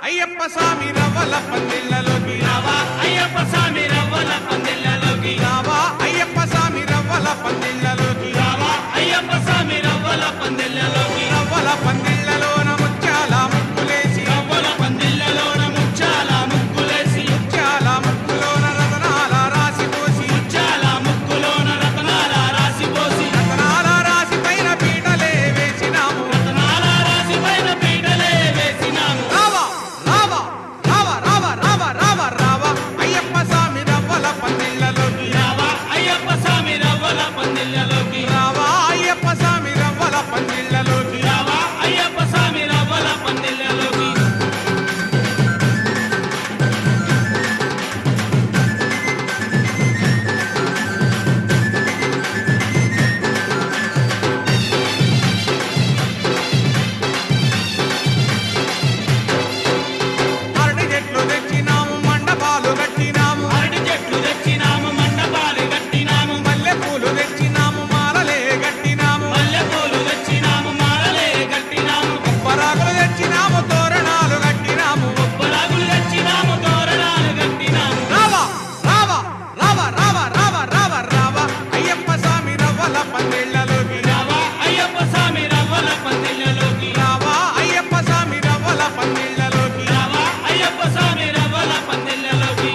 అయ్యప్ప స్వామి రవ్వల పందిళ్ళలోకి రావా అయ్యప్ప స్వామి రవ్వల పందిళ్ళలోకి రావా అయ్యప్ప స్వామి రవ్వల పందిళ్ళలోకి రావా అయ్యప్ప స్వామి రవ్వల పందిళ్ళలోకి రవ్వల పందిళ్ళలోన ముత్యాల ముక్కులేసి రవ్వల పందిళ్ళలోన ముత్యాల ముగ్గులేసి ముత్యాల ముక్కులోన రతనాల రాసి పోసి ముత్యాల ముగ్గులోన రతనాల రాసి పోసి రతనాల రాసి పైన పీటలే వేసినాము రతనాల రాసి పైన పీటలే వేసినాము రావా రావా రావా రావా రావా రావా రావా అయ్యప్ప స్వామి రవ్వల పందిళ్ళలోకి రావా అయ్యప్ప స్వామి రవ్వల పందిళ్ళలోకి రావా అయ్యప్ప స్వామి రవ్వల పందిళ్ళలోకి రావా అయ్యప్ప స్వామి రవ్వల పందిళ్ళలోకి అరటి చెట్లు తెచ్చినాము మండపాలు కట్టినాము అరటి చెట్లు తెచ్చినాము మండపాలు కట్టినాము మల్లె పూలు తెచ్చినాము మాలలే కట్టినాము మల్లె పూలు తెచ్చినాము మాలలే కట్టినాము పరాకులు తెచ్చినాము తోరణాలు కట్టినాము పరాగులు తెచ్చినాము తోరణాలు కట్టినాము రావా రావా రావా రావా రావా రావా రావా అయ్యప్ప స్వామి రవ్వల పందిళ్ళలోకి రావా అయ్యప్ప స్వామి రవ్వల పందిళ్ళలోకి రావా అయ్యప్ప స్వామి రవ్వల పందిళ్ళలోకి రావా అయ్యప్ప స్వామి రవ్వల పందిళ్ళలోకి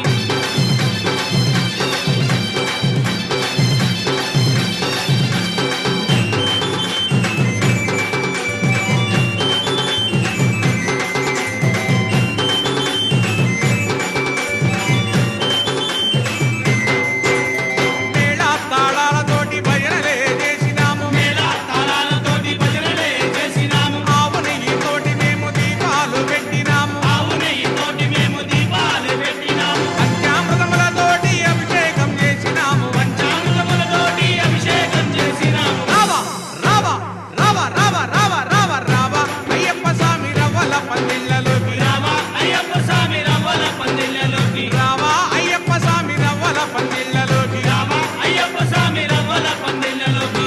మేళ తాళాలతోటి భజనలే చేసినాము మేళ తాళాలతోటి భజనలే చేసినాము ఆవు నెయ్యితోటి మేము దీపాలు పెట్టినాము ఆవు నెయ్యితోటి మేము దీపాలు పెట్టినాము పంచామృతములతోటి అభిషేకం చేసినాము పంచామృతములతోటి అభిషేకం చేసినాము రావా రావా రావా రావా రావా రావా రావా అయ్యప్ప స్వామి రవ్వల పందిళ్ళలోకి రావా అయ్యప్ప స్వామి రవ్వల పందిళ్ళలోకి రావా అయ్యప్ప స్వామి రవ్వల పందిళ్ళలోకి రావా అయ్యప్ప స్వామి రవ్వల పందిళ్ళలోకి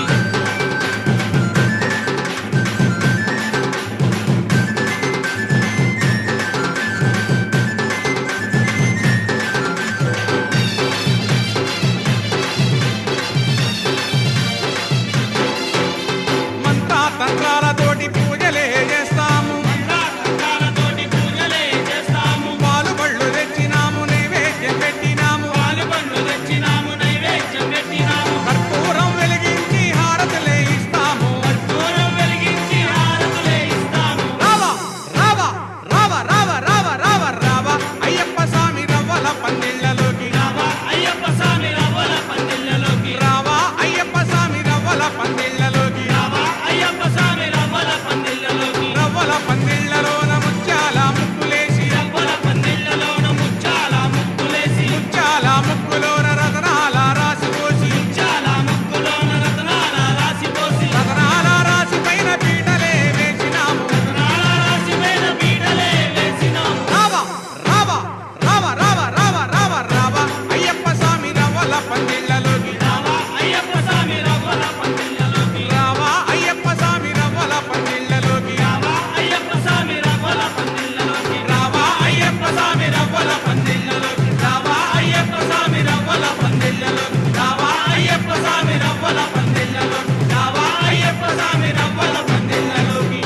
మంత్రా తంత్రాలతోటి పూజలే చేస్తాము మంత్రాలతోటి పూజలే చేస్తాము పాలు పళ్ళు తెచ్చినాము నైవేద్యం పెట్టినాము పాలు పండ్లు తెచ్చినాము నైవేద్యం పెట్టినాము కర్పూరం వెలిగించి హారతులే ఇస్తాము దూరం వెలిగించి హారతులే ఇస్తాము రావా రావా రావా రావా రావా రావా రావా అయ్యప్ప స్వామి రవ్వల పందిళ్ళలోకి రావా అయ్యప్ప స్వామి రవ్వల పందిళ్ళలోకి రావా అయ్యప్ప స్వామి రవ్వల పందిళ్ళలోకి రావా అయ్యప్ప స్వామి రవ్వల పందిళ్ళలోకి రవ్వల పందిళ్ళలోన ముత్యాల ముక్కులేసి రవ్వల పందిళ్ళలోన ముత్యాల ముగ్గులేసి ముత్యాల ముక్కులోన రతనాల రాసి పోసి ముత్యాల ముగ్గులోన రతనాల రాసి పోసి రతనాల రాసి పైన పీటలే వేసినాము రతనాల రాసి పైన పీటలే వేసినాము రావా రావా రావా రావా రావా రావా రావా అయ్యప్ప స్వామి రవ్వల పందిళ్ళలోకి రావా అయ్యప్ప స్వామి రవ్వల పందిళ్ళలోకి రావా అయ్యప్ప స్వామి రవ్వల పందిళ్ళలోకి రావా అయ్యప్ప స్వామి రవ్వల పందిళ్ళలోకి రావా అయ్యప్ప స్వామి రవ్వల పందిళ్ళలోకి రావా అయ్యప్ప స్వామి రవ్వల పందిళ్ళలోకి రావా అయ్యప్ప స్వామి రవ్వల పందిళ్ళలోకి రావా అయ్యప్ప స్వామి రవ్వల పందిళ్ళలోకి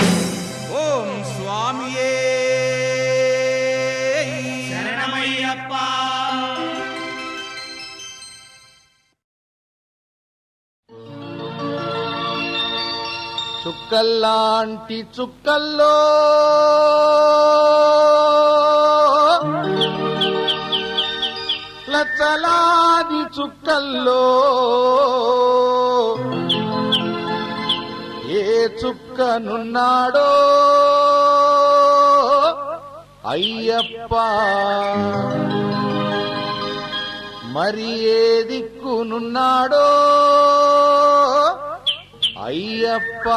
ఓం స్వామియే శరణమయ్యప్ప చుక్కల్లాంటి చుక్కల్లో లచ్చలాది చుక్కల్లో ఏ చుక్కనున్నాడో అయ్యప్ప మరి ఏ దిక్కునున్నాడో అయ్యప్ప